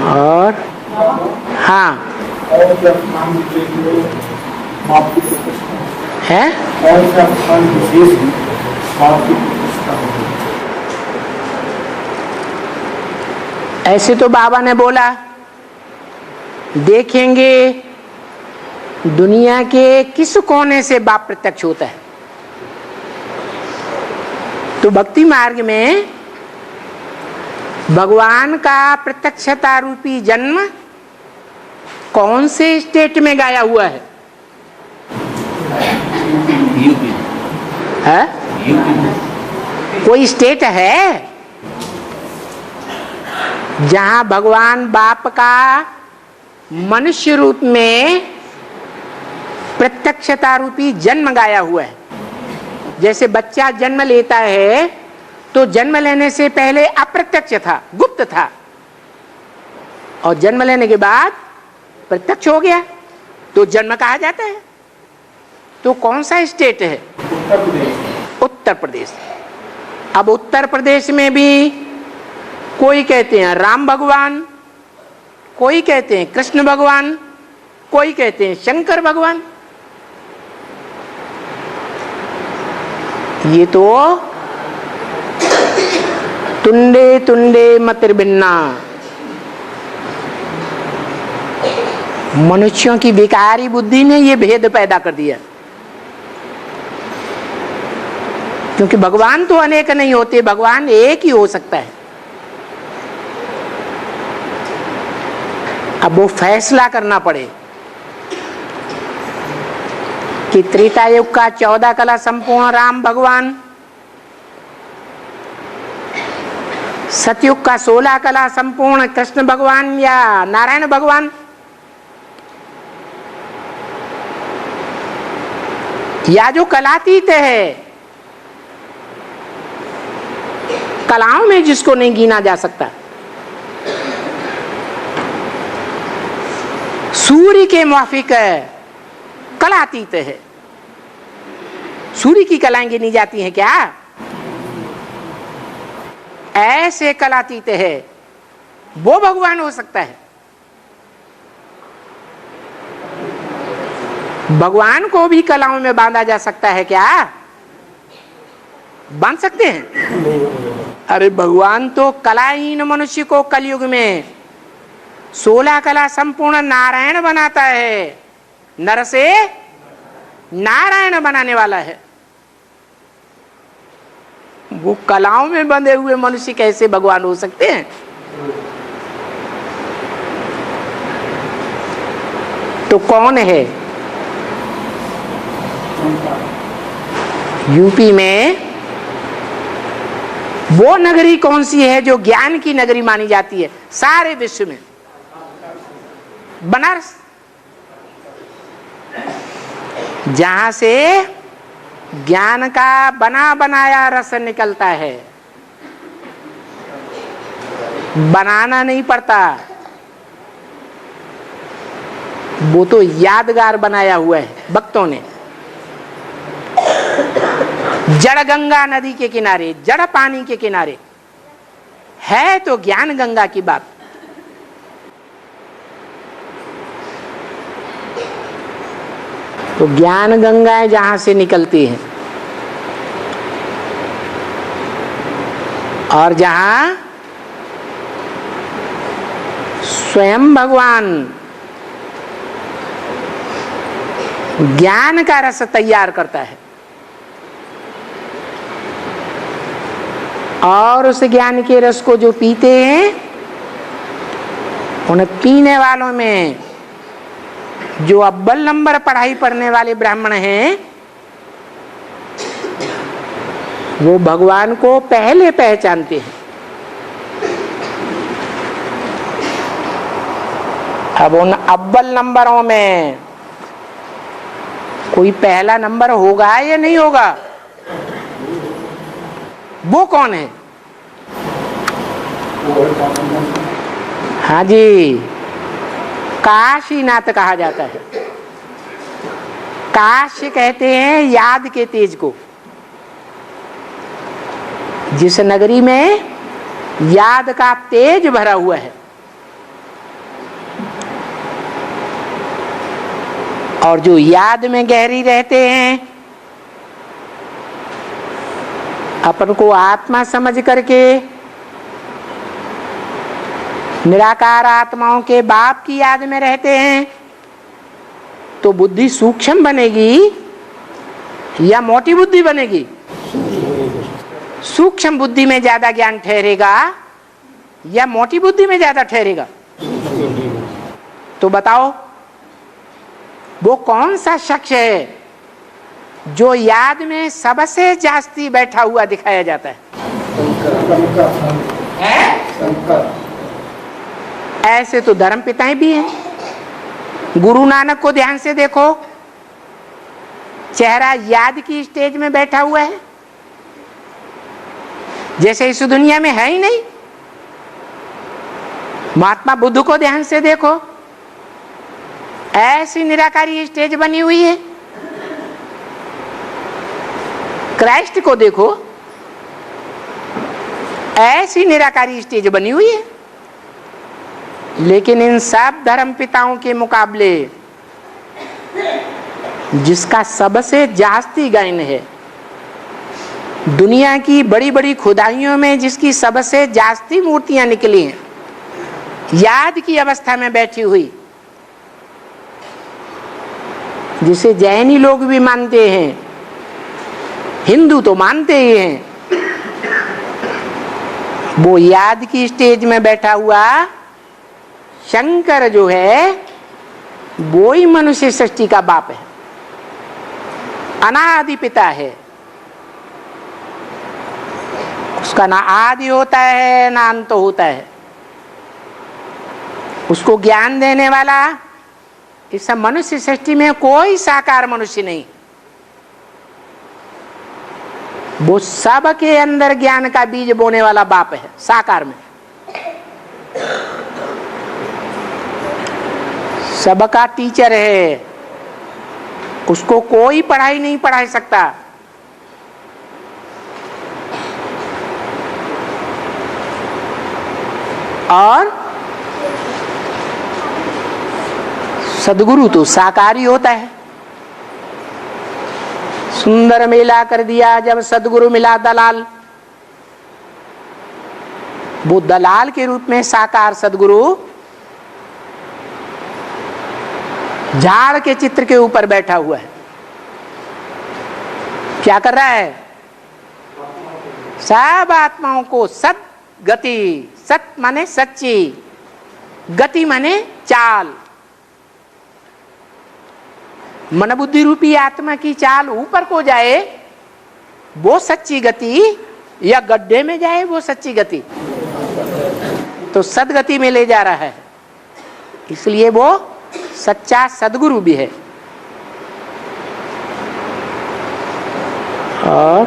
और हाँ है ऐसे तो बाबा ने बोला देखेंगे दुनिया के किस कोने से बाप प्रत्यक्ष होता है। तो भक्ति मार्ग में भगवान का प्रत्यक्षता रूपी जन्म कौन से स्टेट में गाया हुआ है? यूपी है? कोई स्टेट है जहां भगवान बाप का मनुष्य रूप में प्रत्यक्षता रूपी जन्म गाया हुआ है? जैसे बच्चा जन्म लेता है तो जन्म लेने से पहले अप्रत्यक्ष था, गुप्त था, और जन्म लेने के बाद प्रत्यक्ष हो गया तो जन्म कहा जाता है। तो कौन सा स्टेट है? उत्तर प्रदेश। अब उत्तर प्रदेश में भी कोई कहते हैं राम भगवान, कोई कहते हैं कृष्ण भगवान, कोई कहते हैं शंकर भगवान। ये तो तुंडे तुंडे मतिर्भिन्ना, मनुष्यों की विकारी बुद्धि ने ये भेद पैदा कर दिया। क्योंकि भगवान तो अनेक नहीं होते, भगवान एक ही हो सकता है। अब वो फैसला करना पड़े कि त्रेता युग का 14 कला संपूर्ण राम भगवान, सतयुग का 16 कला संपूर्ण कृष्ण भगवान या नारायण भगवान। या जो कलातीत है, कलाओं में जिसको नहीं गिना जा सकता, सूर्य के माफिक कलातीत है। सूर्य की कलाएं गिनी जाती हैं क्या? ऐसे कलातीत है, वो भगवान हो सकता है। भगवान को भी कलाओं में बांधा जा सकता है क्या? बांध सकते हैं? अरे भगवान तो कलाहीन मनुष्य को कलयुग में 16 कला संपूर्ण नारायण बनाता है। नर से नारायण बनाने वाला है। वो कलाओं में बंधे हुए मनुष्य कैसे भगवान हो सकते हैं? तो कौन है? यूपी में वो नगरी कौन सी है जो ज्ञान की नगरी मानी जाती है सारे विश्व में? बनारस। जहां से ज्ञान का बना बनाया रस निकलता है, बनाना नहीं पड़ता। वो तो यादगार बनाया हुआ है भक्तों ने। जड़ गंगा नदी के किनारे, जड़ पानी के किनारे है तो ज्ञान गंगा की बात। तो ज्ञान गंगाएं जहां से निकलती हैं और जहां स्वयं भगवान ज्ञान का रस तैयार करता है और उस ज्ञान के रस को जो पीते हैं, उन्हें पीने वालों में जो अव्वल नंबर पढ़ाई पढ़ने वाले ब्राह्मण हैं, वो भगवान को पहले पहचानते हैं। अब उन अव्वल नंबरों में कोई पहला नंबर होगा या नहीं होगा? वो कौन है? हाँ जी, काशीनाथ कहा जाता है। काशी कहते हैं याद के तेज को। जिस नगरी में याद का तेज भरा हुआ है, और जो याद में गहरी रहते हैं, अपन को आत्मा समझ करके निराकार आत्माओं के बाप की याद में रहते हैं, तो बुद्धि सूक्ष्म बनेगी या मोटी बुद्धि बनेगी? सूक्ष्म बुद्धि में ज्यादा ज्ञान ठहरेगा या मोटी बुद्धि में ज्यादा ठहरेगा? तो बताओ, वो कौन सा शख्स है जो याद में सबसे जास्ती बैठा हुआ दिखाया जाता है? ऐसे तो धर्म पिताएं भी हैं। गुरु नानक को ध्यान से देखो, चेहरा याद की स्टेज में बैठा हुआ है, जैसे इस दुनिया में है ही नहीं। महात्मा बुद्ध को ध्यान से देखो, ऐसी निराकारी स्टेज बनी हुई है। क्राइस्ट को देखो, ऐसी निराकारी स्टेज बनी हुई है। लेकिन इन सब धर्म पिताओं के मुकाबले जिसका सबसे जास्ती गायन है, दुनिया की बड़ी बड़ी खुदाइयों में जिसकी सबसे जास्ती मूर्तियां निकली हैं, याद की अवस्था में बैठी हुई, जिसे जैनी लोग भी मानते हैं, हिंदू तो मानते ही हैं, वो याद की स्टेज में बैठा हुआ शंकर जो है, वो ही मनुष्य सृष्टि का बाप है, अनादि पिता है। उसका ना आदि होता है ना अंत होता है। उसको ज्ञान देने वाला इस मनुष्य सृष्टि में कोई साकार मनुष्य नहीं। वो सब के अंदर ज्ञान का बीज बोने वाला बाप है साकार में। सबका टीचर है, उसको कोई पढ़ाई नहीं पढ़ा सकता। और सदगुरु तो साकार ही होता है। सुंदर मेला कर दिया जब सदगुरु मिला दलाल, वो दलाल के रूप में साकार सदगुरु झाड़ के चित्र के ऊपर बैठा हुआ है। क्या कर रहा है? सब आत्माओं को सत गति, सत माने सच्ची, गति माने चाल, मन बुद्धि रूपी आत्मा की चाल ऊपर को जाए वो सच्ची गति, या गड्ढे में जाए वो सच्ची गति। तो सदगति में ले जा रहा है, इसलिए वो सच्चा सदगुरु भी है। और